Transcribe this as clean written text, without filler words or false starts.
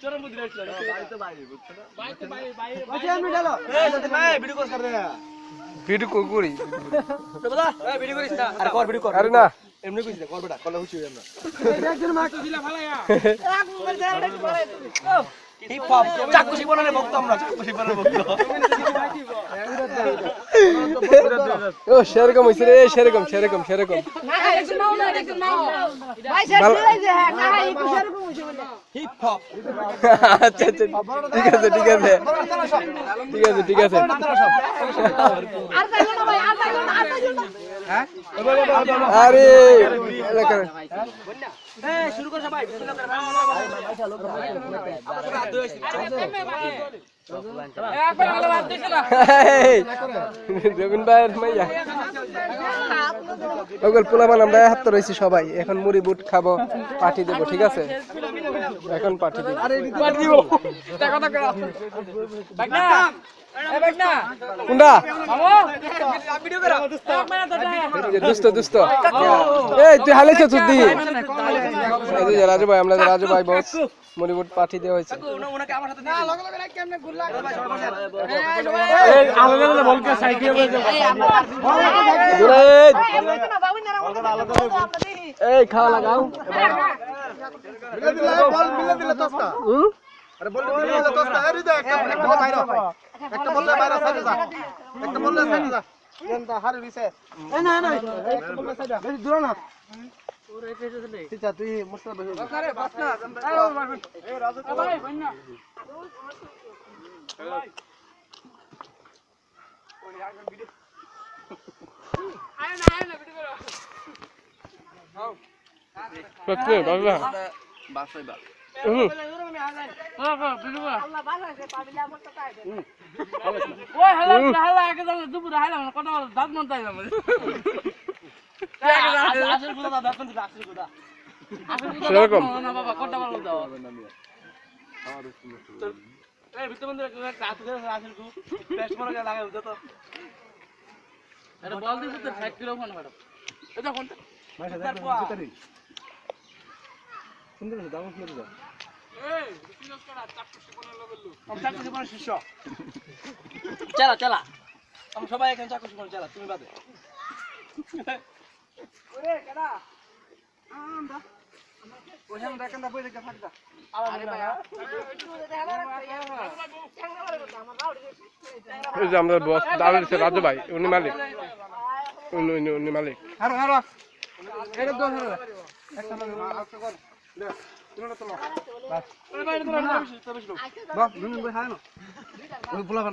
চরম বুদ্ধি লাগছিল বাড়িতে বাইরে বুঝছ না বাইতে বাইরে ওই আমি ডালো এই যদি ভাই ভিডিও কল কর দে ভিডিও করি তো বলা এই ভিডিও করিস না আরে কর ভিডিও কর আরে না এমনি কইছ না কর বেটা কল হইছি আমরা একজন মা দিলা ভালায়া এক মোবাইল ধরে পড়ে তুমি হিপ হপ চাকুশি বানালে ভক্ত আমরা চাকুশি বানালে ভক্ত ও সেরকম হইছে রে সেরকম না একজন নাও না একজন নাও ভাই স্যার দিলাই যে না এই সেরকম হইছে বলে হিপ হপ আচ্ছা ঠিক আছে আর তাইলো না ভাই আর তাইলো না হ্যাঁ আরে এলাকা এই শুরু কর সবাই রবিন ভাইয়ের মাইয়া ওগুল পোলাবান আমরা হাত রয়েছি সবাই এখন মুড়ি বুট খাবো পার্টি দেবো ঠিক আছে এখন পার্টি দিব কোনটা দুষ্ট এই তুই হালেছ তুই রাজু ভাই আমরা রাজু ভাই বস মুড়ি বুট পার্টি দেওয়া হয়েছে ওনাকে আমার সাথে না লগে লগে কেমনে গুল্লা এই আলাদা বলকে সাইকেল এই খাওয়া লাগাও মিলে দিলে তোস্তা আরে বল দিলে তোস্তা আরে দেখ একটা বল বাইরে একটা বল বাইরে সাইডে যা একটা বল সাইডে যা এন্ড হার বিছে না একটা বল সাইডে বেশি দূর না ওরে এসে চলে ঠিক আছে তুই মুস্তা বসে আরে বাস না এই রাজু ভাই বন্যা আয় না ভিডিও করো সত্যি বাবা বাসই বা আল্লাহ ভালো আছে পাবিলা আমার তো তাই ওই হালা আগে যাও দুপুর হালা কথা দাঁত মন তাই যাবে আসল গুলো দাঁত মন দিলা আসল গুলো সেরকম না বাবা কথা বলো দাও এই ভিতর বন্ধু একটা হাত ধরে আসল গু পেস্ট করে লাগাই দাও তো আরে বল দিতে তো 60 কিলো ফোন ম্যাডাম এটা কোনটা মাইসা দেখ ভিতরে সুন্দর দাও সুন্দর দাও এই বিজনেস করা চাকরি কোন লেভেল লো আমি চাকরি কোন শিষ্য চালা আমরা সবাই এখানে চাকরি কোন চালা তুমি বাদে ওরে কেডা আমরা ওখানে দেখেন না বই দেখে থাকবা আরে ভাইয়া একটু দেখা চ্যাংড়া বলে কথা আমার রাউডি এই যে আমাদের বস দাঁড়িয়েছে রাজু ভাই উনি মালিক উনি মালিক হারো এটা দো হারো একটা আজকে কর দে তুমি তো লো বাস বাইরে তো বেশি বাস দুনিন বই খায় না ওই পোলাপান